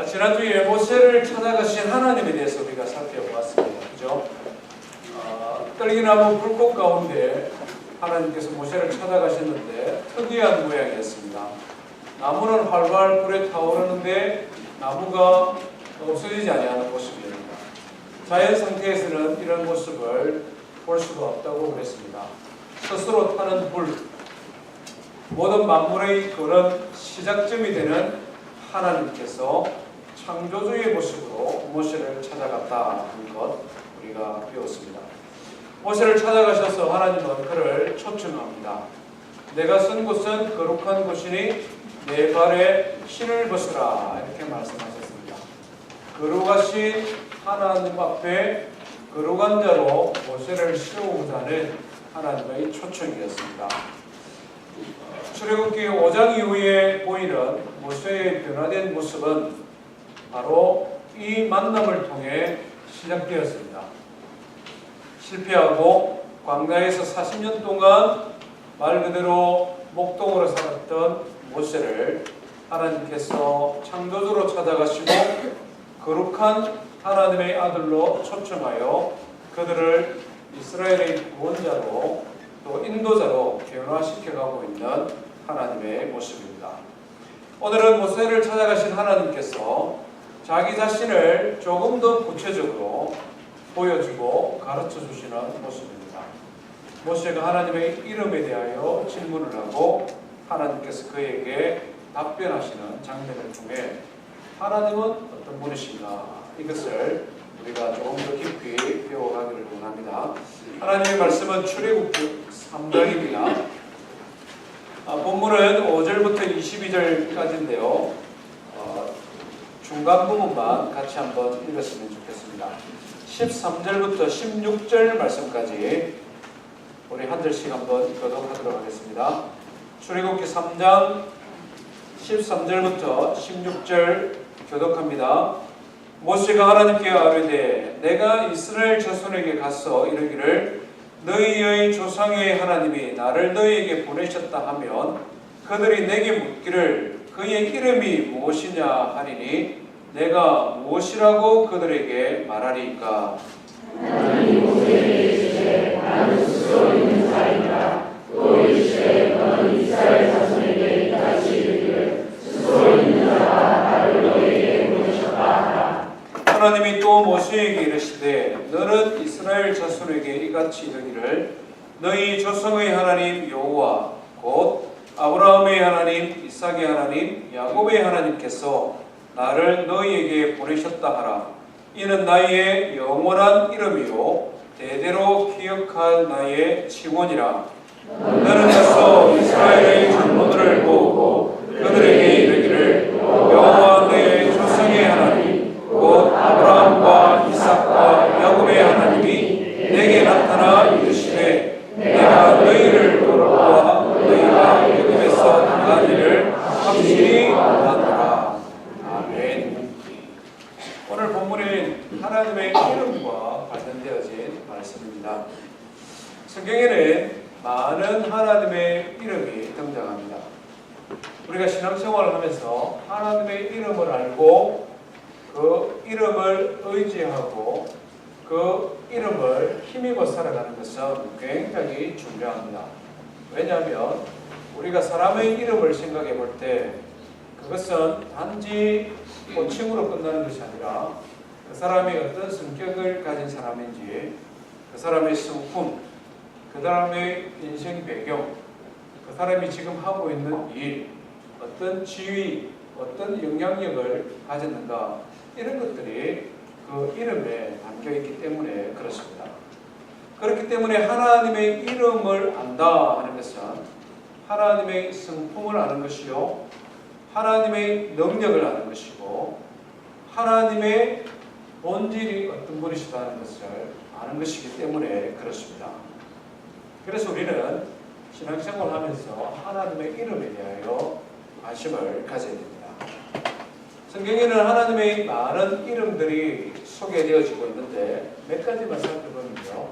지난주에 모세를 찾아가신 하나님에 대해서 우리가 살펴보았습니다. 그죠? 떨기나무 불꽃 가운데 하나님께서 모세를 찾아가셨는데 특이한 모양이었습니다. 나무는 활활 불에 타오르는데 나무가 없어지지 아니하는 모습입니다. 자연 상태에서는 이런 모습을 볼 수가 없다고 그랬습니다. 스스로 타는 불, 모든 만물의 그런 시작점이 되는 하나님께서 창조주의 모습으로 모세를 찾아갔다는 것 우리가 배웠습니다. 모세를 찾아가셔서 하나님은 그를 초청합니다. 내가 선 곳은 거룩한 곳이니 내 발에 신을 벗으라 이렇게 말씀하셨습니다. 거룩하신 하나님 앞에 거룩한 자로 모세를 세우고자 하는 하나님의 초청이었습니다. 출애굽기 5장 이후에 보이는 모세의 변화된 모습은 바로 이 만남을 통해 시작되었습니다. 실패하고 광야에서 40년 동안 말 그대로 목동으로 살았던 모세를 하나님께서 창조주로 찾아가시고 거룩한 하나님의 아들로 초청하여 그들을 이스라엘의 구원자로 또 인도자로 변화시켜가고 있는 하나님의 모습입니다. 오늘은 모세를 찾아가신 하나님께서 자기 자신을 조금 더 구체적으로 보여주고 가르쳐 주시는 모습입니다. 모세가 하나님의 이름에 대하여 질문을 하고 하나님께서 그에게 답변하시는 장면을 통해 하나님은 어떤 분이신가 이것을 우리가 조금 더 깊이 배워가기를 원합니다. 하나님의 말씀은 출애굽기 3장입니다. 본문은 5절부터 22절까지인데요. 중간 부분만 같이 한번 읽었으면 좋겠습니다. 13절부터 16절 말씀까지 우리 한 절씩 한번 교독하도록 하겠습니다. 출애굽기 3장 13절부터 16절 교독합니다. 모세가 하나님께 아뢰되 내가 이스라엘 자손에게 가서 이르기를 너희의 조상의 하나님이 나를 너희에게 보내셨다 하면 그들이 내게 묻기를 그의 이름이 무엇이냐 하리니 내가 무엇이라고 그들에게 말하리이까. 하나님이 모세에게 이르시되 나는 스스로 있는 자이다. 또 이르시되 너는 이스라엘 자손에게 이같이 이르기를 스스로 있는 자가 나를 너희에게 보내셨다 하라. 하나님이 또 모세에게 이르시되 너는 이스라엘 자손에게 이같이 이르기를 너희 조상의 하나님 여호와 곧 아브라함의 하나님, 이삭의 하나님, 야곱의 하나님께서 나를 너희에게 보내셨다 하라. 이는 나의 영원한 이름이요 대대로 기억할 나의 칭원이라. 너는 가서 이스라엘의 장로들을 모으고 그들에게 이르기를 여호와 내 조상의 하나님 곧 아브라함과 이삭과 야곱의 하나님이 내게 나타나 이르시되 내가 너희를 돌아와 너희가 애굽에서 나간 일을 확실히 알았노라. 아멘. 오늘 본문은 하나님의 이름과 관련되어진 말씀입니다. 성경에는 많은 하나님의 이름이 등장합니다. 우리가 신앙생활을 하면서 하나님의 이름을 알고 그 이름을 의지하고 그 이름을 힘입어 살아가는 것은 굉장히 중요합니다. 왜냐하면 우리가 사람의 이름을 생각해 볼 때 그것은 단지 호칭으로 끝나는 것이 아니라 그 사람이 어떤 성격을 가진 사람인지 그 사람의 성품, 그 사람의 인생 배경, 그 사람이 지금 하고 있는 일, 어떤 지위, 어떤 영향력을 가졌는가 이런 것들이 그 이름에 담겨있기 때문에 그렇습니다. 그렇기 때문에 하나님의 이름을 안다 하는 것은 하나님의 성품을 아는 것이요 하나님의 능력을 아는 것이고 하나님의 본질이 어떤 분이시다는 것을 아는 것이기 때문에 그렇습니다. 그래서 우리는 신앙생활을 하면서 하나님의 이름에 대하여 관심을 가져야 됩니다. 성경에는 하나님의 많은 이름들이 소개되어지고 있는데 몇 가지만 살펴보면요.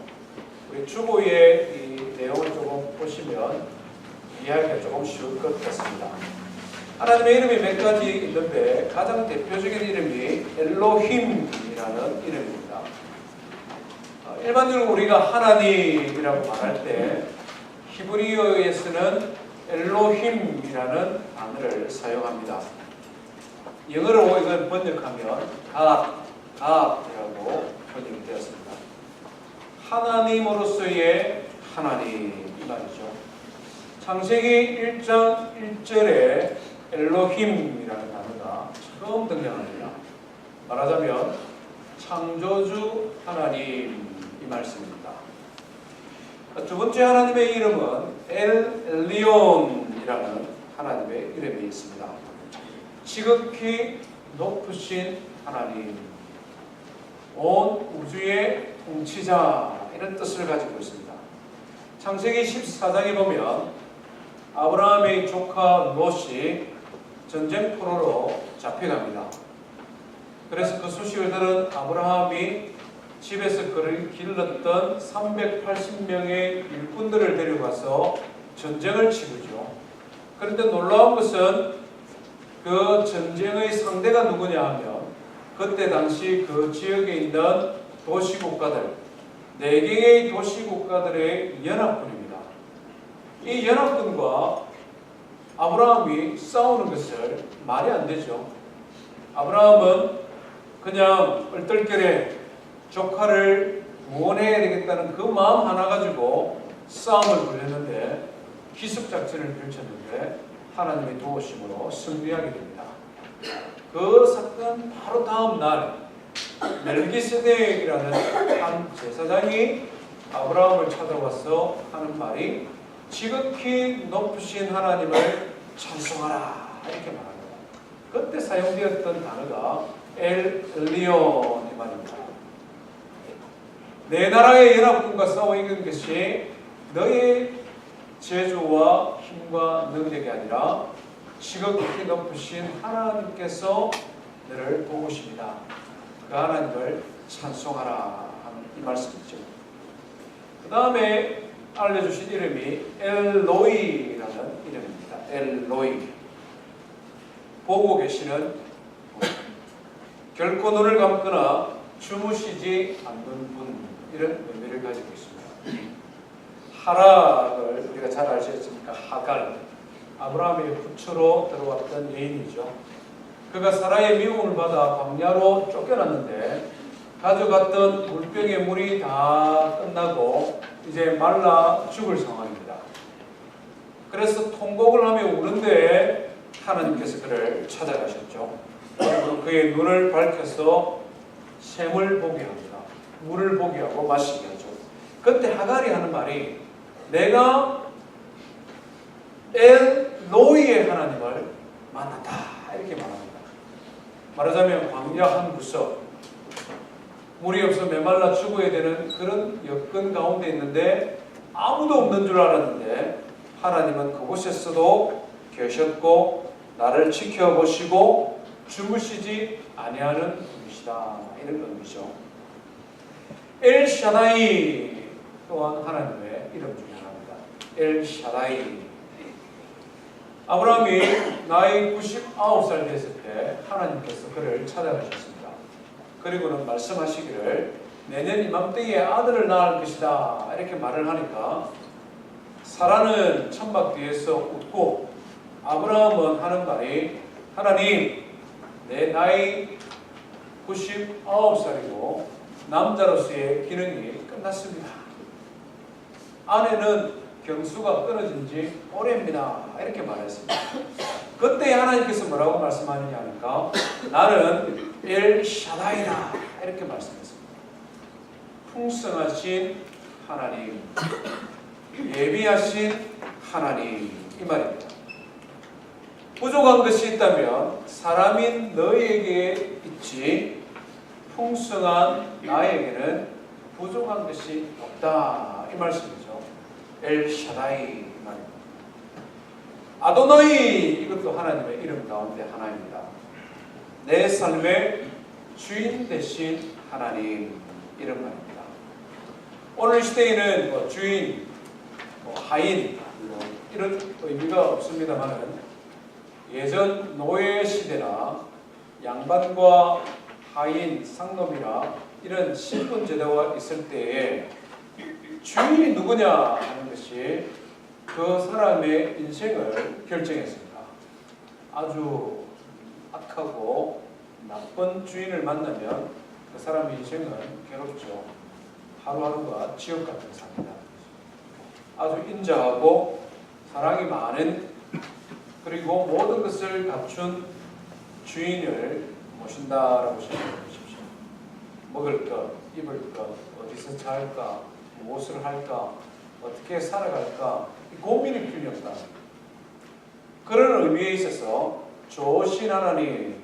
우리 주보의 이 내용을 조금 보시면 이해하기가 조금 쉬울 것 같습니다. 하나님의 이름이 몇 가지 있는데 가장 대표적인 이름이 엘로힘이라는 이름입니다. 일반적으로 우리가 하나님이라고 말할 때 히브리어에서는 엘로힘이라는 단어를 사용합니다. 영어로 이걸 번역하면 God이라고 번역이 되었습니다. 하나님으로서의 하나님 이 말이죠. 창세기 1장 1절에 엘로힘이라는 단어가 처음 등장합니다. 말하자면 창조주 하나님 이 말씀입니다. 두 번째 하나님의 이름은 엘리온이라는 하나님의 이름이 있습니다. 지극히 높으신 하나님, 온 우주의 통치자 이런 뜻을 가지고 있습니다. 창세기 14장에 보면 아브라함의 조카 롯이 전쟁포로로 잡혀갑니다. 그래서 그 소식을 들은 아브라함이 집에서 그를 길렀던 380명의 일꾼들을 데려가서 전쟁을 치르죠. 그런데 놀라운 것은 그 전쟁의 상대가 누구냐 하면 그때 당시 그 지역에 있는 도시국가들 4개의 도시국가들의 연합군입니다. 이 연합군과 아브라함이 싸우는 것을 말이 안 되죠. 아브라함은 그냥 얼떨결에 조카를 구원해야 되겠다는 그 마음 하나 가지고 싸움을 벌였는데 기습작전을 펼쳤는데 하나님의 도우심으로 승리하게 됩니다. 그 사건 바로 다음 날 멜기세덱이라는 한 제사장이 아브라함을 찾아와서 하는 말이 지극히 높으신 하나님을 찬송하라 이렇게 말합니다. 그때 사용되었던 단어가 엘리온이 말입니다. 내 나라의 연합군과 싸워 이긴 것이 너의 재주와 힘과 능력이 아니라 지극히 높으신 하나님께서 너를 도우십니다. 그 하나님을 찬송하라 하는 이 말씀이죠. 그 다음에 알려주신 이름이 엘로이라는 이름입니다. 엘로이. 보고 계시는 분. 결코 눈을 감거나 주무시지 않는 분 이런 의미를 가지고 있습니다. 하락을 우리가 잘 아시겠습니까? 하갈. 아브라함의 부처로 들어왔던 여인이죠. 그가 사라의 미움을 받아 광야로 쫓겨났는데 가져갔던 물병의 물이 다 끝나고 이제 말라 죽을 상황입니다. 그래서 통곡을 하며 우는데 하나님께서 그를 찾아가셨죠. 그리고 그의 눈을 밝혀서 샘을 보게 합니다. 물을 보게 하고 마시게 하죠. 그때 하갈이 하는 말이 내가 엘로이의 하나님을 만났다 이렇게 말합니다. 말하자면 광야 한 구석 물이 없어 메말라 죽어야 되는 그런 여건 가운데 있는데 아무도 없는 줄 알았는데 하나님은 그곳에서도 계셨고 나를 지켜보시고 주무시지 아니하는 분이시다 이런 의미죠. 엘샤다이 또한 하나님의 이름 중에 하나입니다. 엘샤다이. 아브라함이 나이 99살 됐을 때 하나님께서 그를 찾아가셨습니다. 그리고는 말씀하시기를 내년 이맘때에 아들을 낳을 것이다 이렇게 말을 하니까 사라는 천막 뒤에서 웃고 아브라함은 하는 말이 하나님 내 나이 99살이고 남자로서의 기능이 끝났습니다. 아내는 경수가 끊어진 지 오래입니다. 이렇게 말했습니다. 그때 하나님께서 뭐라고 말씀하느냐 하니까 나는 엘샤다이다 이렇게 말씀했습니다. 풍성하신 하나님, 예비하신 하나님 이 말입니다. 부족한 것이 있다면 사람인 너희에게 있지 풍성한 나에게는 부족한 것이 없다 이 말씀이죠. 엘샤다이 말입니다. 아도나이 이것도 하나님의 이름 가운데 하나입니다. 내 삶의 주인 되신 하나님 이름 말입니다. 오늘 시대에는 주인, 하인 이런 의미가 없습니다만은 예전 노예 시대나 양반과 하인, 상놈이나 이런 신분 제도가 있을 때에 주인이 누구냐 하는 것이 그 사람의 인생을 결정했습니다. 아주 악하고 나쁜 주인을 만나면 그 사람의 인생은 괴롭죠. 하루하루가 지옥 같은 삶이다. 아주 인자하고 사랑이 많은 그리고 모든 것을 갖춘 주인을 모신다라고 생각해 보십시오. 먹을 것, 입을 것, 어디서 잘까, 무엇을 할까, 어떻게 살아갈까 이 고민이 필요 없다. 그런 의미에 있어서 좋으신 하나님,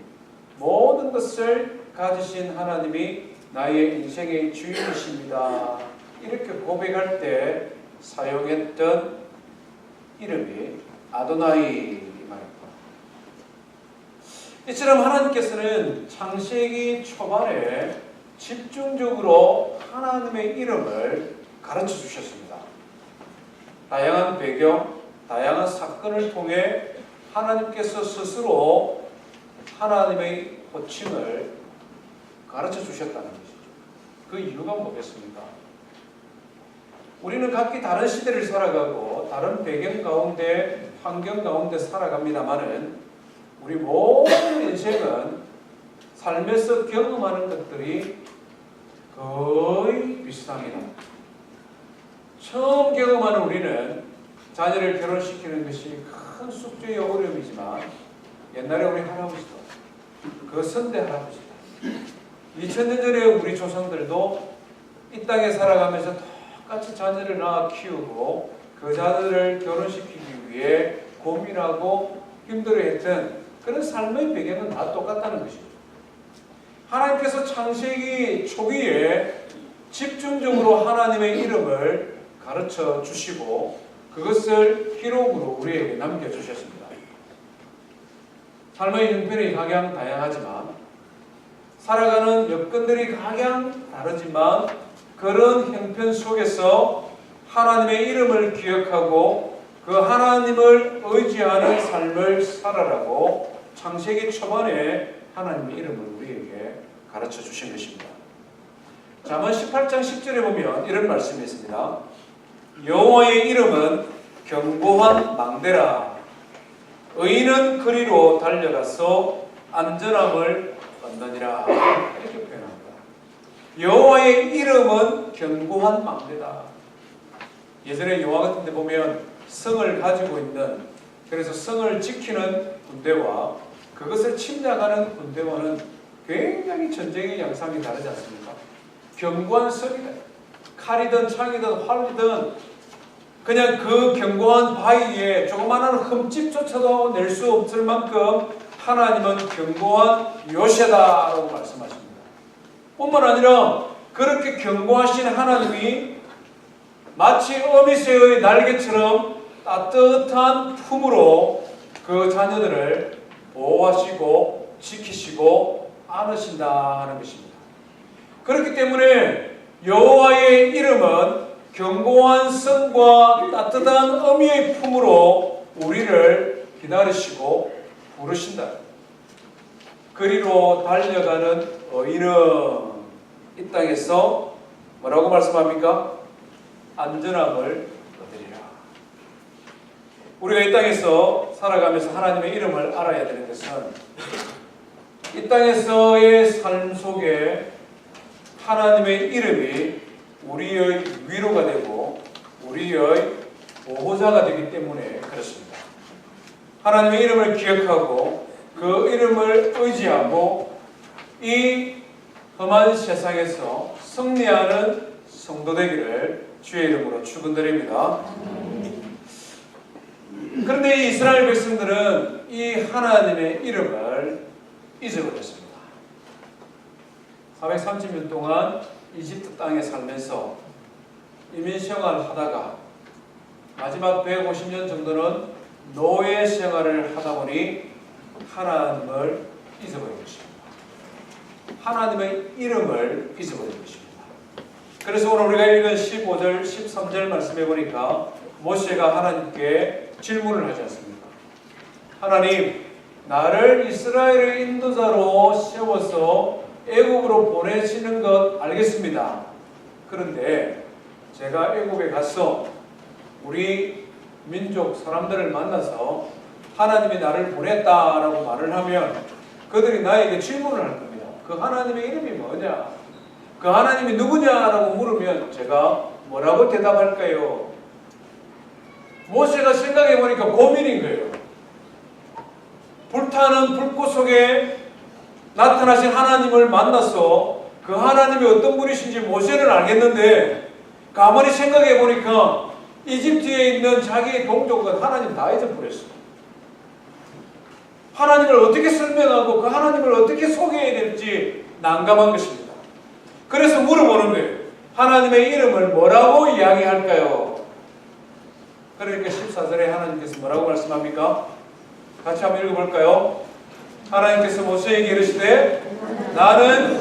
모든 것을 가지신 하나님이 나의 인생의 주인이십니다. 이렇게 고백할 때 사용했던 이름이 아도나이 말입니다. 이처럼 하나님께서는 창세기 초반에 집중적으로 하나님의 이름을 가르쳐 주셨습니다. 다양한 배경, 다양한 사건을 통해 하나님께서 스스로 하나님의 호칭을 가르쳐 주셨다는 것이죠. 그 이유가 뭐겠습니까? 우리는 각기 다른 시대를 살아가고 다른 배경 가운데 환경 가운데 살아갑니다마는 우리 모든 인생은 삶에서 경험하는 것들이 거의 비슷합니다. 처음 경험하는 우리는 자녀를 결혼시키는 것이 큰 숙제의 어려움이지만 옛날에 우리 할아버지도 그 선대 할아버지도 2000년 전에 우리 조상들도 이 땅에 살아가면서 똑같이 자녀를 낳아 키우고 그 자녀를 결혼시키기 위해 고민하고 힘들어했던 그런 삶의 배경은 다 똑같다는 것이죠. 하나님께서 창세기 초기에 집중적으로 하나님의 이름을 가르쳐 주시고 그것을 기록으로 우리에게 남겨주셨습니다. 삶의 형편이 각양 다양하지만 살아가는 여건들이 각양 다르지만 그런 형편 속에서 하나님의 이름을 기억하고 그 하나님을 의지하는 삶을 살아라고 창세기 초반에 하나님의 이름을 우리에게 가르쳐 주신 것입니다. 잠언 18장 10절에 보면 이런 말씀이 있습니다. 여호와의 이름은 견고한 망대라. 의인은 그리로 달려가서 안전함을 얻느니라. 이렇게 표현합니다. 여호와의 이름은 견고한 망대다. 예전에 영화 같은 데 보면 성을 가지고 있는, 그래서 성을 지키는 군대와 그것을 침략하는 군대와는 굉장히 전쟁의 양상이 다르지 않습니까? 견고한 성이다. 칼이든 창이든 활이든 그냥 그 견고한 바위에 조그마한 흠집조차도 낼 수 없을 만큼 하나님은 견고한 요새다라고 말씀하십니다. 뿐만 아니라 그렇게 견고하신 하나님이 마치 어미새의 날개처럼 따뜻한 품으로 그 자녀들을 보호하시고 지키시고 안으신다 하는 것입니다. 그렇기 때문에 여호와의 이름은 견고한 성과 따뜻한 어미의 품으로 우리를 기다리시고 부르신다. 그리로 달려가는 의인은 이 땅에서 뭐라고 말씀합니까? 안전함을 얻으리라. 우리가 이 땅에서 살아가면서 하나님의 이름을 알아야 되는 것은 이 땅에서의 삶 속에 하나님의 이름이 우리의 위로가 되고 우리의 보호자가 되기 때문에 그렇습니다. 하나님의 이름을 기억하고 그 이름을 의지하고 이 험한 세상에서 승리하는 성도 되기를 주의 이름으로 축원드립니다. 그런데 이 이스라엘 백성들은 이 하나님의 이름을 잊어버렸습니다. 430년 동안 이집트 땅에 살면서 이민 생활을 하다가 마지막 150년 정도는 노예 생활을 하다 보니 하나님을 잊어버린 것입니다. 하나님의 이름을 잊어버린 것입니다. 그래서 오늘 우리가 읽은 15절, 13절 말씀해 보니까 모세가 하나님께 질문을 하지 않습니까? 하나님, 나를 이스라엘의 인도자로 세워서 애굽으로 보내시는 것 알겠습니다. 그런데 제가 애굽에 가서 우리 민족 사람들을 만나서 하나님이 나를 보냈다라고 말을 하면 그들이 나에게 질문을 할 겁니다. 그 하나님의 이름이 뭐냐? 그 하나님이 누구냐라고 물으면 제가 뭐라고 대답할까요? 모세가 생각해 보니까 고민인 거예요. 불타는 불꽃 속에 나타나신 하나님을 만나서 그 하나님이 어떤 분이신지 모세는 알겠는데 가만히 생각해 보니까 이집트에 있는 자기의 동족은 하나님 다 잊어버렸어요. 하나님을 어떻게 설명하고 그 하나님을 어떻게 소개해야 될지 난감한 것입니다. 그래서 물어보는 거예요. 하나님의 이름을 뭐라고 이야기할까요? 그러니까 14절에 하나님께서 뭐라고 말씀합니까? 같이 한번 읽어볼까요? 하나님께서 모세에게 이르시되 나는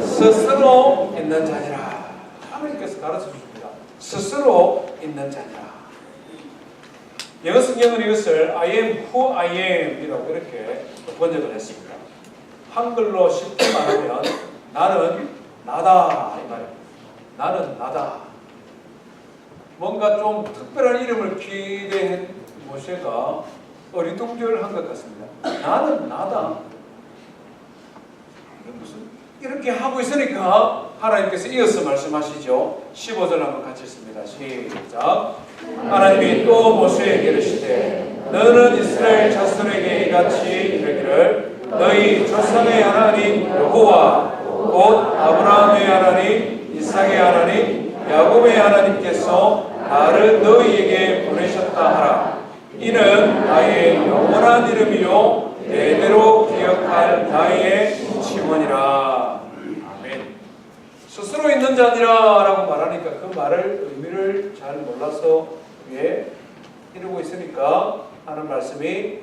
스스로 있는 자니라. 하나님께서 가르쳐 줍니다. 스스로 있는 자니라. 영어 성경은 이것을 I am who I am 이라고 이렇게 번역을 했습니다. 한글로 쉽게 말하면 나는 나다 이 말입니다. 나는 나다. 뭔가 좀 특별한 이름을 기대한 모세가 어리둥절한 것 같습니다. 나는 나다. 무슨 이렇게 하고 있으니까 하나님께서 이어서 말씀하시죠. 15절 한번 같이 읽습니다. 시작. 하나님이 또 모세에게 이르시되 너는 이스라엘 자손에게 이같이 이르기를 너희 조상의 하나님 여호와 곧 아브라함의 하나님 이삭의 하나님 야곱의 하나님께서 나를 너희에게 보내셨다 하라. 이는 나의 영원한 이름이요 대대로 기억할 나의 증언이라. 아멘. 스스로 있는 자니라 라고 말하니까 그 말을 의미를 잘 몰라서 위에 이루고 있으니까 하는 말씀이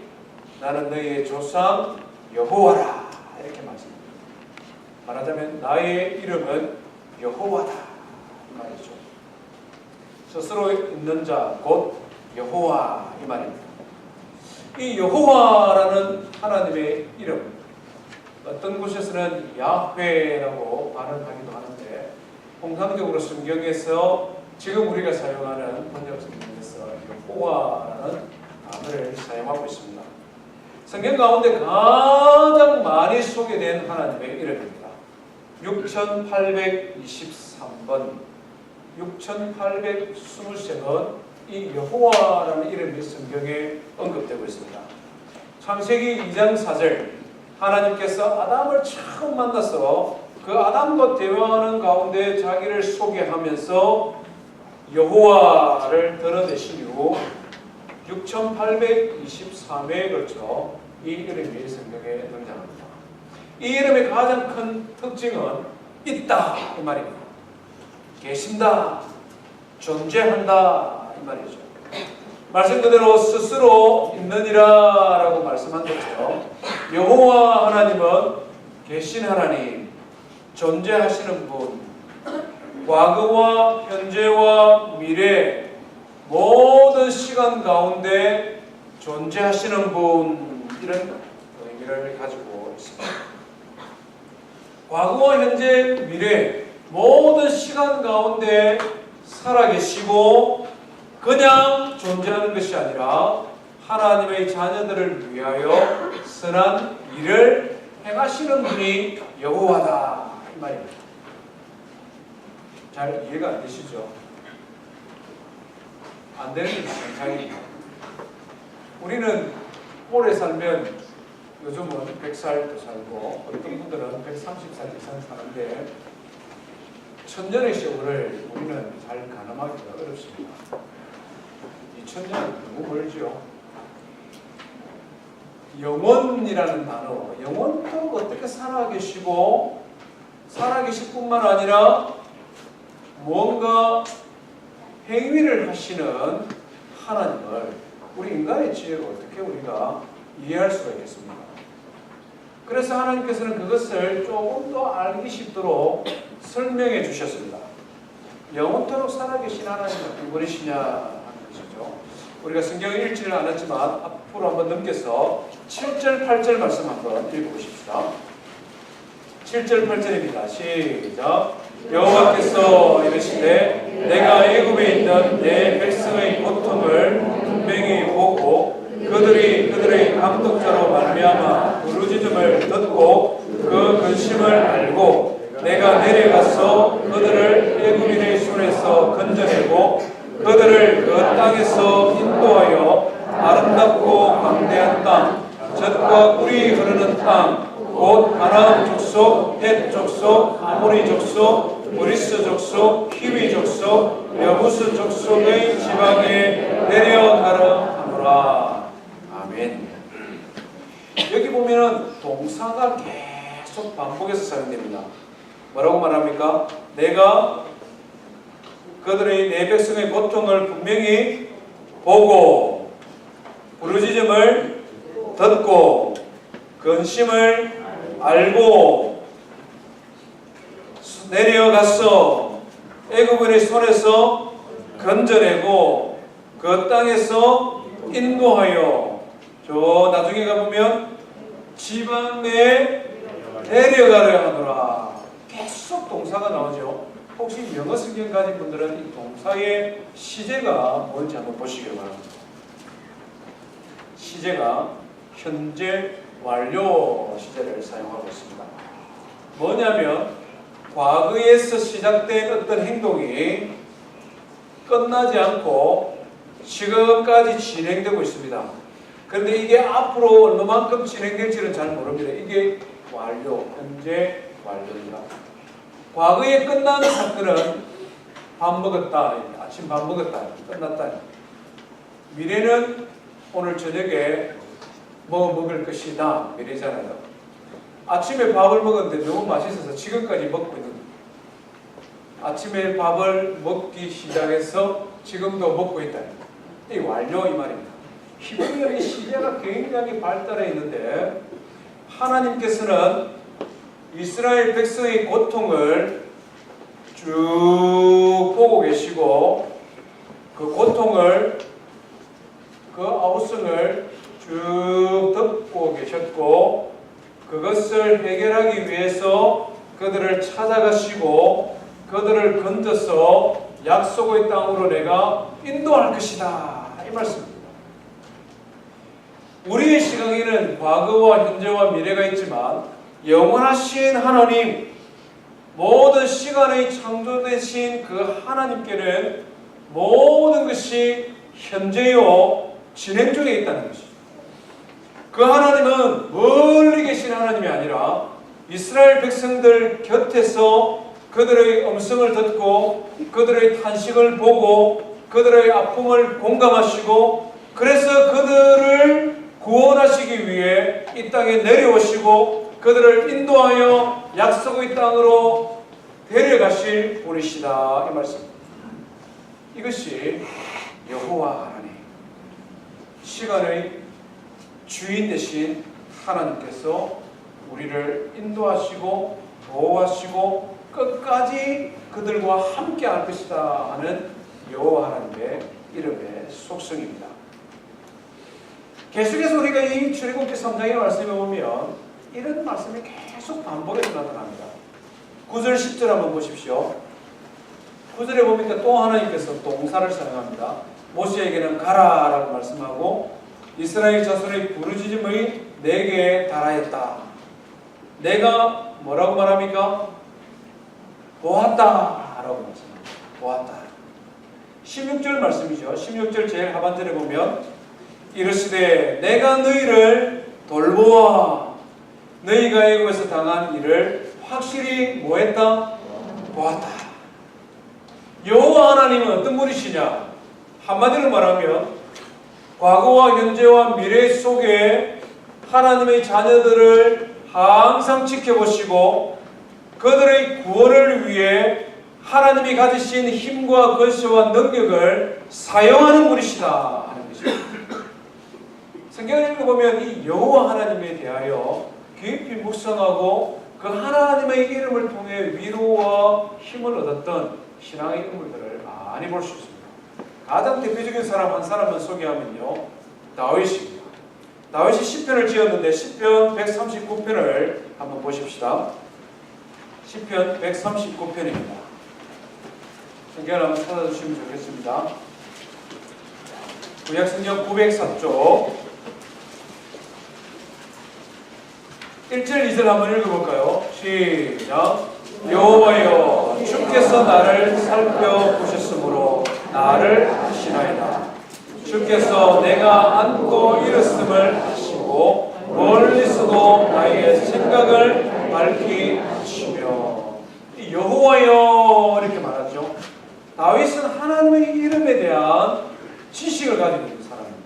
나는 너희의 조상 여호와라 이렇게 말씀합니다. 말하자면 나의 이름은 여호와다 이 말이죠. 스스로 있는 자 곧 여호와 이 말입니다. 이 여호와라는 하나님의 이름 어떤 곳에서는 야훼라고 발음하기도 하는데 통상적으로 성경에서 지금 우리가 사용하는 번역 성경에서 여호와라는 단어를 사용하고 있습니다. 성경 가운데 가장 많이 소개된 하나님의 이름입니다. 6823번 6823번 이 여호와라는 이름이 성경에 언급되고 있습니다. 창세기 2장 4절 하나님께서 아담을 처음 만나서 그 아담과 대화하는 가운데 자기를 소개하면서 여호와를 드러내신 이후 6823회에 걸쳐 이 이름이 성경에 등장합니다. 이 이름의 가장 큰 특징은 있다 이 말입니다. 계신다, 존재한다 이 말이죠. 말씀 그대로 스스로 있느니라 라고 말씀한 것처럼 여호와 하나님은 계신 하나님, 존재하시는 분, 과거와 현재와 미래 모든 시간 가운데 존재하시는 분 이런 의미를 가지고 있습니다. 과거와 현재, 미래 모든 시간 가운데 살아계시고 그냥 존재하는 것이 아니라 하나님의 자녀들을 위하여 선한 일을 행하시는 분이 여호와다 이 말입니다. 잘 이해가 안 되시죠? 안 되는 게 정상입니다. 우리는 오래 살면 요즘은 100살도 살고 어떤 분들은 130살 이상 사는데 천년의 세월을 우리는 잘 가늠하기가 어렵습니다. 2000년 너무 멀죠. 영원이라는 단어, 영원토록 어떻게 살아계시고 살아계실 뿐만 아니라 뭔가 행위를 하시는 하나님을 우리 인간의 지혜로 어떻게 우리가 이해할 수가 있겠습니까? 그래서 하나님께서는 그것을 조금 더 알기 쉽도록 설명해 주셨습니다. 영원토록 살아계신 하나님 어떤 분이시냐 하는 것이죠. 우리가 성경을 읽지는 않았지만 앞으로 한번 넘겨서 7절, 8절 말씀 한번 읽어보십시다. 7절, 8절입니다. 시작. 여호와께서 이르시되 내가 애굽에 있는 내 백성의 고통을 분명히 보고 그들의 감독자로 말미암아 부르짖음을 듣고 그 근심을 알고 내가 내려가서 그들을 애굽인의 손에서 건져내고 그들을 그 땅에서 인도하여 아름답고 광대한 땅, 젖과 꿀이 흐르는 땅, 곧 가나안 족속, 헷 족속, 아모리 족속, 브리스 족속, 히위 족속, 여부스 족속의 지방에 내려가려 하노라. 아멘. 여기 보면은 동사가 계속 반복해서 사용됩니다. 뭐라고 말합니까? 내가 그들의 내 백성의 고통을 분명히 보고 부르짖음을 듣고 근심을 알고 내려가서 애굽인의 손에서 건져내고 그 땅에서 인도하여 저 나중에 가보면 지방에 데려가려 하노라. 계속 동사가 나오죠. 혹시 영어 성경 가진 분들은 이 동사의 시제가 뭔지 한번 보시길 바랍니다. 시제가 현재 완료 시제를 사용하고 있습니다. 뭐냐면 과거에서 시작된 어떤 행동이 끝나지 않고 지금까지 진행되고 있습니다. 그런데 이게 앞으로 얼마만큼 진행될지는 잘 모릅니다. 이게 완료, 현재 완료입니다. 과거에 끝난 사건은 밥 먹었다, 아침 밥 먹었다, 끝났다. 미래는 오늘 저녁에 뭐 먹을 것이다, 미래잖아요. 아침에 밥을 먹었는데 너무 맛있어서 지금까지 먹고 있는 거예요. 아침에 밥을 먹기 시작해서 지금도 먹고 있다. 이 완료 이 말입니다. 히브리어의 시제가 굉장히 발달해 있는데 하나님께서는 이스라엘 백성의 고통을 쭉 보고 계시고 그 고통을 그 아우성을 쭉 듣고 계셨고 그것을 해결하기 위해서 그들을 찾아가시고 그들을 건져서 약속의 땅으로 내가 인도할 것이다 이 말씀입니다. 우리의 시각에는 과거와 현재와 미래가 있지만 영원하신 하나님, 모든 시간의 창조되신 그 하나님께는 모든 것이 현재요 진행 중에 있다는 것이죠. 그 하나님은 멀리 계신 하나님이 아니라 이스라엘 백성들 곁에서 그들의 음성을 듣고 그들의 탄식을 보고 그들의 아픔을 공감하시고 그래서 그들을 구원하시기 위해 이 땅에 내려오시고 그들을 인도하여 약속의 땅으로 데려가실 분이시다 이 말씀입니다. 이것이 여호와 하나님, 시간의 주인 되신 하나님께서 우리를 인도하시고 보호하시고 끝까지 그들과 함께 할 것이다 하는 여호와 하나님의 이름의 속성입니다. 계속해서 우리가 이 출애굽기 3장의 말씀에 보면 이런 말씀이 계속 반복해서 나타납니다. 9절 10절 한번 보십시오. 9절에 보니까 또 하나님께서 동사를 사용합니다. 모세에게는 가라 라고 말씀하고 이스라엘 자손의 부르짖음의 내게 달하였다. 내가 뭐라고 말합니까? 보았다 라고 말씀합니다. 보았다. 16절 말씀이죠. 16절 제일 하반절에 보면 이르시되 내가 너희를 돌보아 너희가 애굽에서 당한 일을 확실히 뭐했다? 보았다. 여호와 하나님은 어떤 분이시냐? 한마디로 말하면 과거와 현재와 미래 속에 하나님의 자녀들을 항상 지켜보시고 그들의 구원을 위해 하나님이 가지신 힘과 권세와 능력을 사용하는 분이시다 하는 것입니다. 성경을 읽어보면 이 여호와 하나님에 대하여 깊이 묵상하고 그 하나님의 이름을 통해 위로와 힘을 얻었던 신앙의 인물들을 많이 볼 수 있습니다. 가장 대표적인 사람 한 사람만 소개하면요, 다윗입니다. 다윗이 시편을 지었는데 시편 139편을 한번 보십시다. 시편 139편입니다. 성경을 한번 찾아주시면 좋겠습니다. 구약성경 904쪽 1절 2절 한번 읽어볼까요? 시작. 여호와여, 주께서 나를 살펴보셨으므로 나를 아시나이다. 주께서 내가 안고 일었음을 아시고 멀리서도 나의 생각을 밝히 아시며. 여호와여 이렇게 말하죠. 다윗은 하나님의 이름에 대한 지식을 가지고 있는 사람입니다.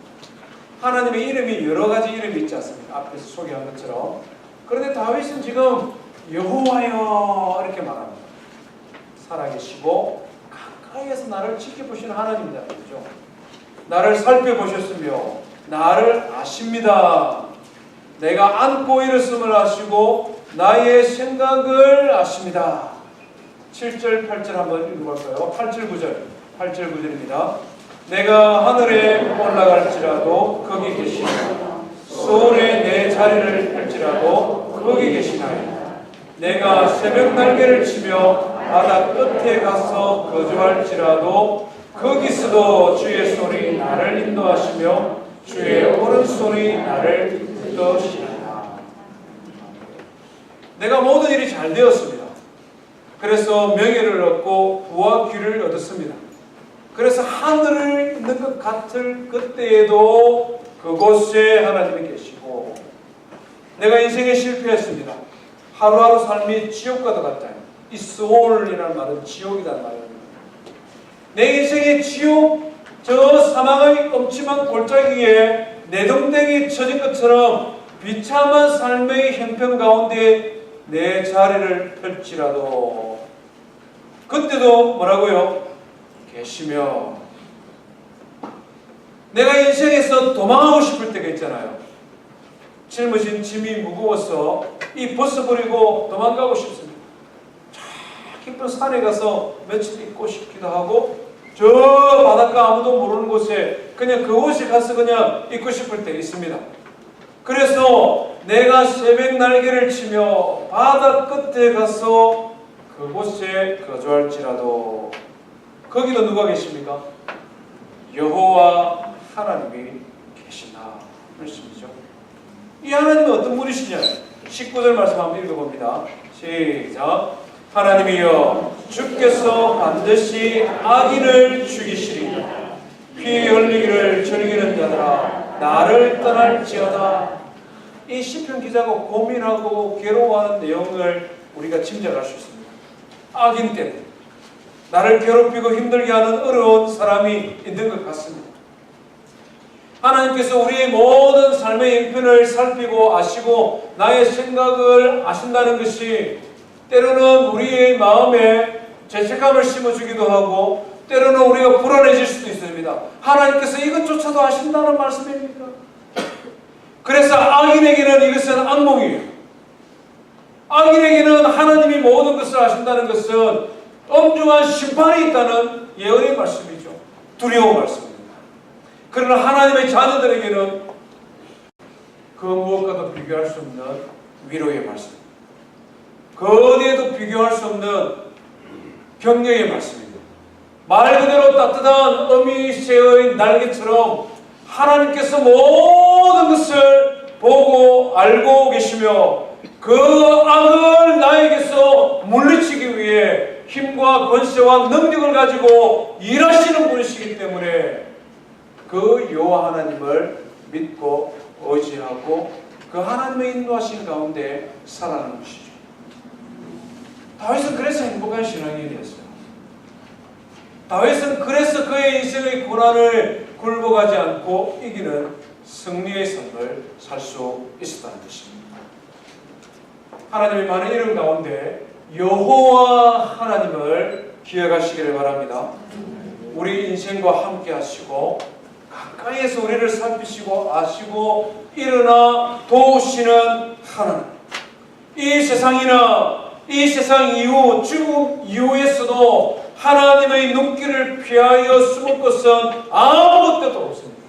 하나님의 이름이 여러 가지 이름이 있지 않습니까? 앞에서 소개한 것처럼. 그런데 다윗은 지금 여호와여 이렇게 말합니다. 살아계시고 가까이에서 나를 지켜보시는 하나님이다. 그렇죠? 나를 살펴보셨으며 나를 아십니다. 내가 안고 일었음을 아시고 나의 생각을 아십니다. 7절 8절 한번 읽어볼까요? 8절 9절 8절 9절입니다. 내가 하늘에 올라갈지라도 거기 계시나이다. 수월에 내 자리를 펼지라도 거기 계시나이다. 내가 새벽 날개를 치며 바다 끝에 가서 거주할지라도 거기서도 주의 손이 나를 인도하시며 주의 오른손이 나를 이끄시리라. 내가 모든 일이 잘 되었습니다. 그래서 명예를 얻고 부와 귀를 얻었습니다. 그래서 하늘을 있는 것 같을 그때에도 그곳에 하나님이 계시고, 내가 인생에 실패했습니다. 하루하루 삶이 지옥과도 같아요. 이 소울이라는 말은 지옥이라는 말입니다. 내 인생의 지옥, 저 사망의 엄침한 골짜기에 내동댕이 쳐진 것처럼 비참한 삶의 형편 가운데 내 자리를 펼지라도 그때도 뭐라고요? 계시며. 내가 인생에서 도망하고 싶을 때가 있잖아요. 짊어진 짐이 무거워서 이 벗어버리고 도망가고 싶습니다. 저 깊은 산에 가서 며칠 있고 싶기도 하고, 저 바닷가 아무도 모르는 곳에 그냥 그곳에 가서 그냥 있고 싶을 때 있습니다. 그래서 내가 새벽 날개를 치며 바다 끝에 가서 그곳에 거주할지라도 거기도 누가 계십니까? 여호와 하나님이 계시나 말씀이죠. 이 하나님은 어떤 분이시냐? 19절 말씀 한번 읽어봅니다. 시작. 하나님이여, 주께서 반드시 악인을 죽이시리니 피 흘리기를 즐기는 자들아 나를 떠날지어다. 이 시편 기자가 고민하고 괴로워하는 내용을 우리가 짐작할 수 있습니다. 악인 때문에 나를 괴롭히고 힘들게 하는 어려운 사람이 있는 것 같습니다. 하나님께서 우리의 모든 삶의 형편을 살피고 아시고 나의 생각을 아신다는 것이 때로는 우리의 마음에 죄책감을 심어주기도 하고, 때로는 우리가 불안해질 수도 있습니다. 하나님께서 이것조차도 아신다는 말씀입니까? 그래서 악인에게는 이것은 악몽이에요. 악인에게는 하나님이 모든 것을 아신다는 것은 엄중한 심판이 있다는 예언의 말씀이죠. 두려운 말씀입니다. 그러나 하나님의 자녀들에게는 그 무엇과도 비교할 수 없는 위로의 말씀, 그 어디에도 비교할 수 없는 격려의 말씀입니다. 말 그대로 따뜻한 어미새의 날개처럼 하나님께서 모든 것을 보고 알고 계시며 그 악을 나에게서 물리치기 위해 힘과 권세와 능력을 가지고 일하시는 분이시기 때문에 그 여호와 하나님을 믿고 의지하고 그 하나님의 인도하신 가운데 살아가는 것이죠. 다윗은 그래서 행복한 신앙인이었어요. 다윗은 그래서 그의 인생의 고난을 굴복하지 않고 이기는 승리의 삶을 살 수 있었다는 것입니다. 하나님의 많은 이름 가운데 여호와 하나님을 기억하시기를 바랍니다. 우리 인생과 함께 하시고 가까이에서 우리를 살피시고 아시고 일어나 도우시는 하나님. 이 세상이나 이 세상 이후 죽음 이후에서도 하나님의 눈길을 피하여 숨을 것은 아무것도 없습니다.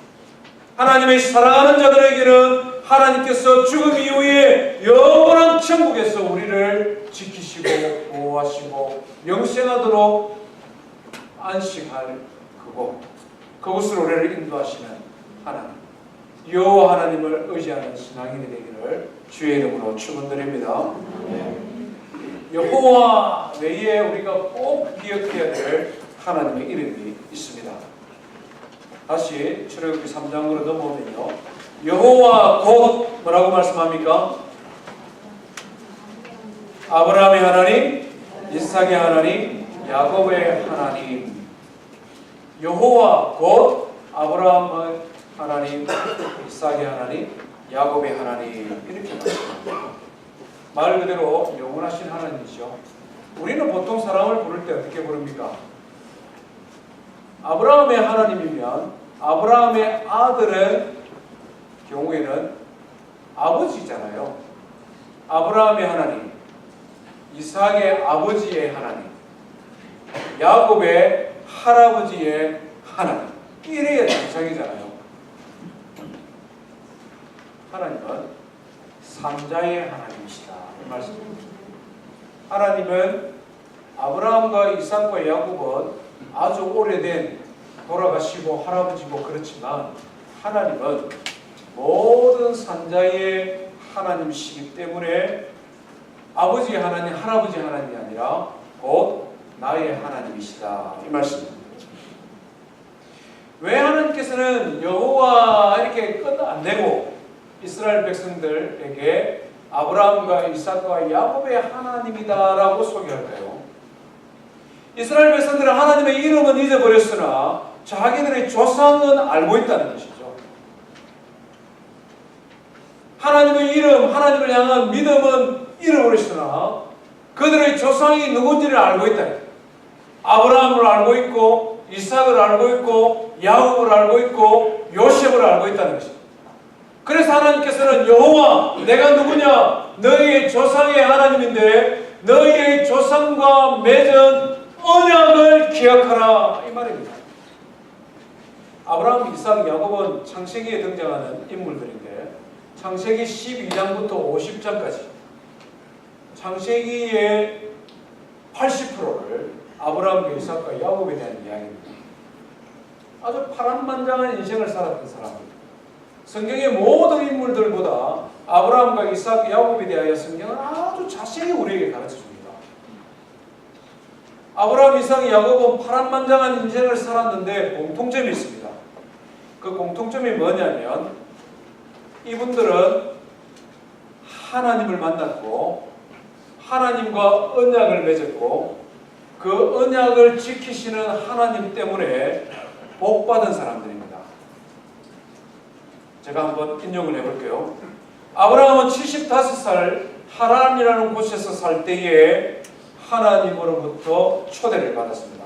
하나님의 사랑하는 자들에게는 하나님께서 죽음 이후에 영원한 천국에서 우리를 지키시고 보호하시고 영생하도록 안식할 그곳으로 우리를 인도하시는 하나님, 여호와 하나님을 의지하는 신앙인이 되기를 주의 이름으로 축원드립니다. 여호와 외에 우리가 꼭 기억해야 될 하나님의 이름이 있습니다. 다시 출애굽기 3장으로 넘어오면요, 여호와 곧 뭐라고 말씀합니까? 아브라함의 하나님, 이삭의 하나님, 야곱의 하나님. 여호와 곧 아브라함의 하나님, 이삭의 하나님, 야곱의 하나님, 이렇게 말씀합니다. 말 그대로 영원하신 하나님이죠. 우리는 보통 사람을 부를 때 어떻게 부릅니까? 아브라함의 하나님이면 아브라함의 아들의 경우에는 아버지잖아요. 아브라함의 하나님, 이삭의 아버지의 하나님, 야곱의 할아버지의 하나님, 이래야 정상이잖아요. 하나님은 삼자의 하나님이시다, 이 말씀입니다. 하나님은 아브라함과 이삭과 야곱은 아주 오래된 돌아가시고 할아버지고 그렇지만 하나님은 모든 산자의 하나님이시기 때문에 아버지의 하나님, 할아버지의 하나님이 아니라 곧 나의 하나님이시다, 이 말씀입니다. 왜 하나님께서는 여호와 이렇게 끝 안 내고 이스라엘 백성들에게 아브라함과 이삭과 야곱의 하나님이다라고 소개할까요? 이스라엘 백성들은 하나님의 이름은 잊어버렸으나 자기들의 조상은 알고 있다는 것이죠. 하나님의 이름, 하나님을 향한 믿음은 잃어버렸으나 그들의 조상이 누군지를 알고 있다. 아브라함을 알고 있고 이삭을 알고 있고 야곱을 알고 있고 요셉을 알고 있다는 것입니다. 그래서 하나님께서는 여호와, 내가 누구냐? 너희의 조상의 하나님인데 너희의 조상과 맺은 언약을 기억하라, 이 말입니다. 아브라함, 이삭, 야곱은 창세기에 등장하는 인물들인데 창세기 12장부터 50장까지 창세기의 80%를 아브라함과 이삭과 야곱에 대한 이야기입니다. 아주 파란만장한 인생을 살았던 사람입니다. 성경의 모든 인물들보다 아브라함과 이삭, 야곱에 대하여 성경은 아주 자세히 우리에게 가르쳐줍니다. 아브라함, 이삭, 야곱은 파란만장한 인생을 살았는데 공통점이 있습니다. 그 공통점이 뭐냐면 이분들은 하나님을 만났고 하나님과 언약을 맺었고 그 언약을 지키시는 하나님 때문에 복받은 사람들입니다. 제가 한번 인용을 해볼게요. 아브라함은 75살 하란이라는 곳에서 살 때에 하나님으로부터 초대를 받았습니다.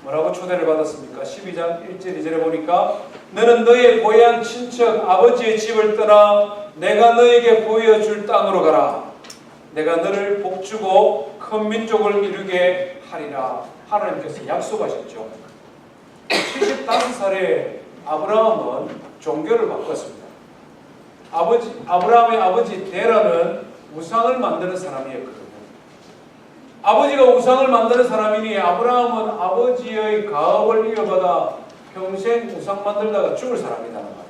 뭐라고 초대를 받았습니까? 12장 1절 2절에 보니까 너는 너의 고향 친척 아버지의 집을 떠나 내가 너에게 보여줄 땅으로 가라. 내가 너를 복주고 큰 민족을 이루게 하리라. 하나님께서 약속하셨죠. 75살에 아브라함은 종교를 바꿨습니다. 아브라함의 아버지 데라는 우상을 만드는 사람이었거든요. 아버지가 우상을 만드는 사람이니 아브라함은 아버지의 가업을 이어받아 평생 우상 만들다가 죽을 사람이라는 말이에요.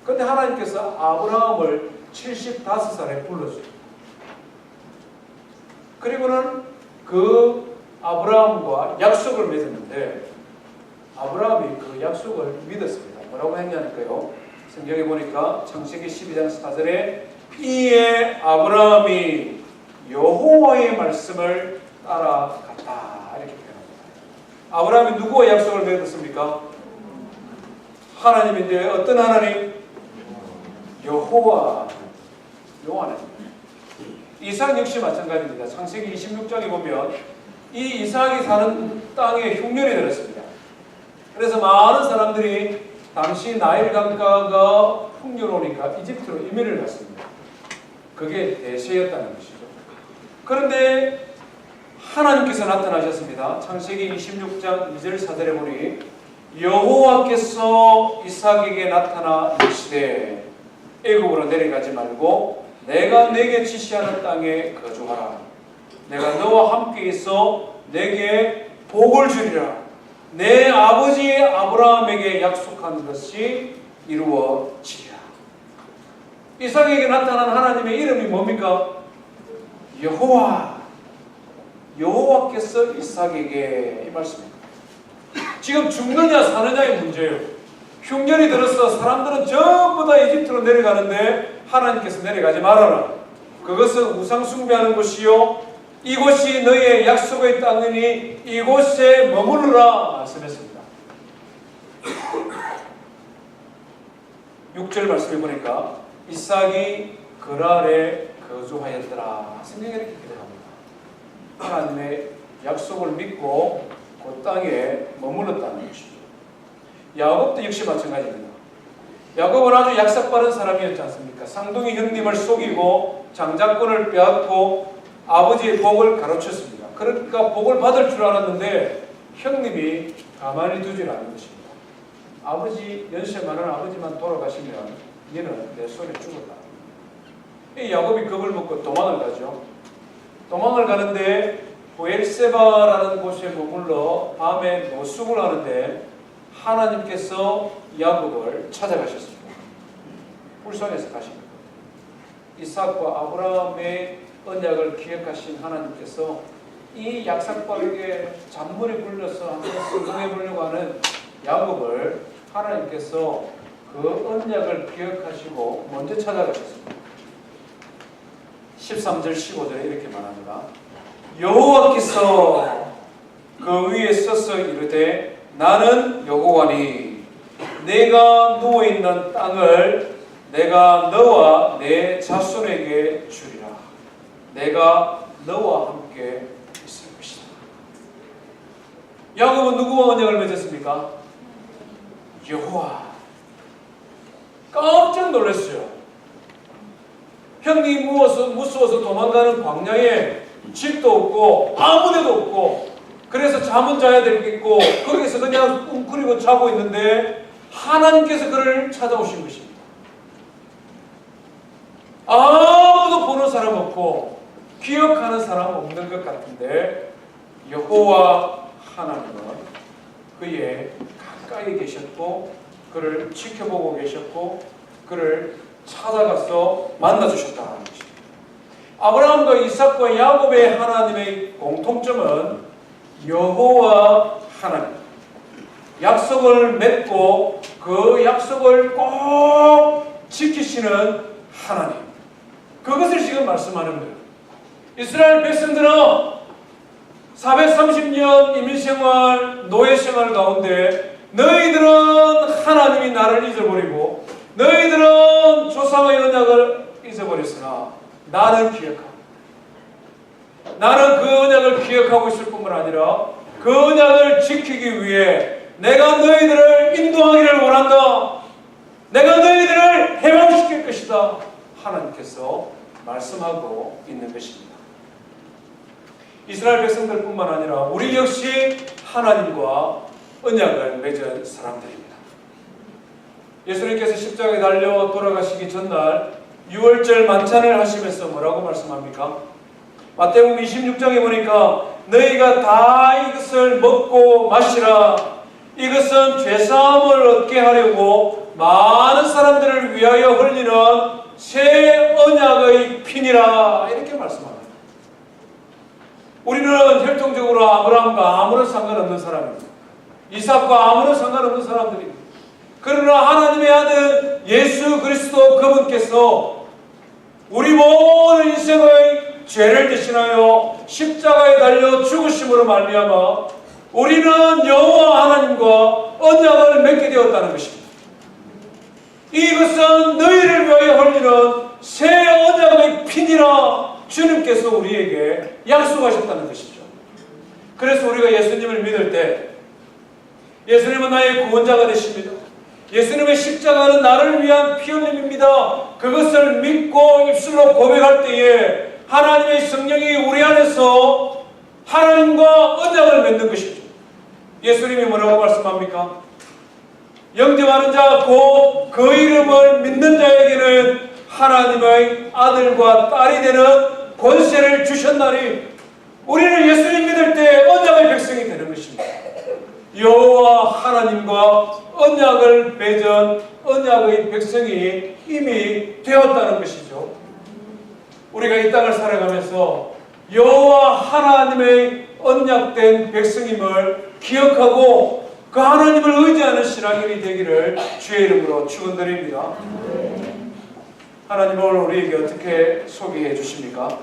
그런데 하나님께서 아브라함을 75살에 불러줘요. 그리고는 그 아브라함과 약속을 맺었는데 아브라함이 그 약속을 믿었습니다. 뭐라고 했냐니까요. 성경에 보니까 창세기 12장 4절에 이에 아브라함이 여호와의 말씀을 따라갔다, 이렇게 표현합니다. 아브라함이 누구와 약속을 맺었습니까? 하나님인데 어떤 하나님? 여호와 하나님. 이삭 역시 마찬가지입니다. 창세기 26장에 보면 이 이삭이 사는 땅에 흉년이 들었습니다. 그래서 많은 사람들이 당시 나일 강가가 흉년 오니까 이집트로 이민을 갔습니다. 그게 대세였다는 것이죠. 그런데 하나님께서 나타나셨습니다. 창세기 26장 2절 4절에 보니 여호와께서 이삭에게 나타나 이르시되 애굽으로 내려가지 말고 내가 내게 지시하는 땅에 거주하라. 내가 너와 함께 있어 내게 복을 주리라. 내 아버지 아브라함에게 약속한 것이 이루어지리라. 이삭에게 나타난 하나님의 이름이 뭡니까? 여호와. 여호와께서 이삭에게 이 말씀입니다. 지금 죽느냐 사느냐의 문제예요. 흉년이 들어서 사람들은 전부 다 이집트로 내려가는데 하나님께서 내려가지 말아라. 그것은 우상 숭배하는 곳이요 이곳이 너희의 약속의 땅이니 이곳에 머무르라 말씀했습니다. 6절 말씀해 보니까 이삭이 그랄에 거주하였더라. 성경에 이렇게 기록합니다. 하나님의 약속을 믿고 그 땅에 머물렀다는 것이죠. 야곱도 역시 마찬가지입니다. 야곱은 아주 약삭빠른 사람이었지 않습니까? 쌍둥이 형님을 속이고 장자권을 빼앗고 아버지의 복을 가로챘습니다. 그러니까 복을 받을 줄 알았는데 형님이 가만히 두질 않은 것입니다. 아버지 연세 많은 아버지만 돌아가시면 얘는 내 손에 죽었다. 이 야곱이 겁을 먹고 도망을 가죠. 도망을 가는데 부엘세바라는 곳에 머물러 밤에 노숙을 하는데 하나님께서 야곱을 찾아가셨습니다. 불쌍해서 가십니다. 이삭과 아브라함의 언약을 기억하신 하나님께서 이 약삭빠르게 잔물에 불려서 한번 성공해 보려고 하는 야곱을 하나님께서 그 언약을 기억하시고 먼저 찾아가셨습니다. 13절 15절에 이렇게 말합니다. 여호와께서 그 위에 서서 이르되 나는 여호와니 내가 누워있는 땅을 내가 너와 내 자손에게 주리라. 내가 너와 함께 있을 것이다. 야곱은 누구와 언약을 맺었습니까? 여호와. 깜짝 놀랐어요. 형이 무서워서 도망가는 광야에 집도 없고 아무데도 없고 그래서 잠은 자야 되겠고 거기서 그냥 웅크리고 자고 있는데 하나님께서 그를 찾아오신 것입니다. 아무도 보는 사람 없고 기억하는 사람 없는 것 같은데 여호와 하나님은 그의 가까이 계셨고 그를 지켜보고 계셨고 그를 찾아가서 만나주셨다는 것입니다. 아브라함과 이삭과 야곱의 하나님의 공통점은 여호와 하나님, 약속을 맺고 그 약속을 꼭 지키시는 하나님, 그것을 지금 말씀하는 거예요. 이스라엘 백성들은 430년 이민생활, 노예생활 가운데 너희들은 하나님이 나를 잊어버리고 너희들은 조상의 언약을 잊어버렸으나 나는 기억하고 나는 그 언약을 기억하고 있을 뿐만 아니라 그 언약을 지키기 위해 내가 너희들을 인도하기를 원한다. 내가 너희들을 해방시킬 것이다. 하나님께서 말씀하고 있는 것입니다. 이스라엘 백성들뿐만 아니라 우리 역시 하나님과 언약을 맺은 사람들입니다. 예수님께서 십자가에 달려 돌아가시기 전날 유월절 만찬을 하시면서 뭐라고 말씀합니까? 마태복음 26장에 보니까 너희가 다 이것을 먹고 마시라. 이것은 죄사함을 얻게 하려고 많은 사람들을 위하여 흘리는 새 언약의 피니라. 이렇게 말씀합니다. 우리는 혈통적으로 아브라함과 아무런 상관없는 사람입니다. 이삭과 아무런 상관없는 사람들입니다. 그러나 하나님의 아들 예수 그리스도 그분께서 우리 모든 인생의 죄를 대신하여 십자가에 달려 죽으심으로 말미암아 우리는 여호와 하나님과 언약을 맺게 되었다는 것입니다. 이것은 너희를 위하여 흘리는 새 언약의 피니라 주님께서 우리에게 약속하셨다는 것이죠. 그래서 우리가 예수님을 믿을 때 예수님은 나의 구원자가 되십니다. 예수님의 십자가는 나를 위한 피 흘림입니다. 그것을 믿고 입술로 고백할 때에 하나님의 성령이 우리 안에서 하나님과 언약을 맺는 것이죠. 예수님이 뭐라고 말씀합니까? 영접하는 자 곧 그 이름을 믿는 자에게는 하나님의 아들과 딸이 되는 권세를 주셨나니 우리는 예수님 믿을 때 언약의 백성이 되는 것입니다. 여호와 하나님과 언약을 맺은 언약의 백성이 이미 되었다는 것이죠. 우리가 이 땅을 살아가면서 여호와 하나님의 언약된 백성임을 기억하고 그 하나님을 의지하는 신앙인이 되기를 주의 이름으로 축원드립니다. 하나님은 우리에게 어떻게 소개해 주십니까?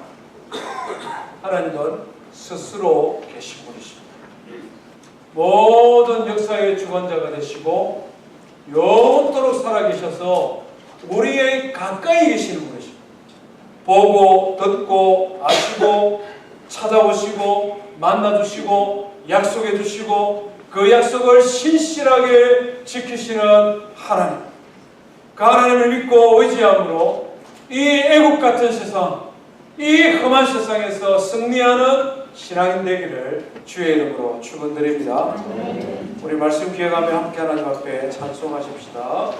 하나님은 스스로 계신 분이십니다. 모든 역사의 주관자가 되시고 영원토록 살아계셔서 우리의 가까이 계시는 분이십니다. 보고 듣고 아시고 찾아오시고 만나주시고 약속해주시고 그 약속을 신실하게 지키시는 하나님, 그 하나님을 믿고 의지함으로 이 애국 같은 세상, 이 험한 세상에서 승리하는 신앙인 되기를 주의 이름으로 축원드립니다. 우리 말씀 기억하며 함께 하나님 앞에 찬송하십시다.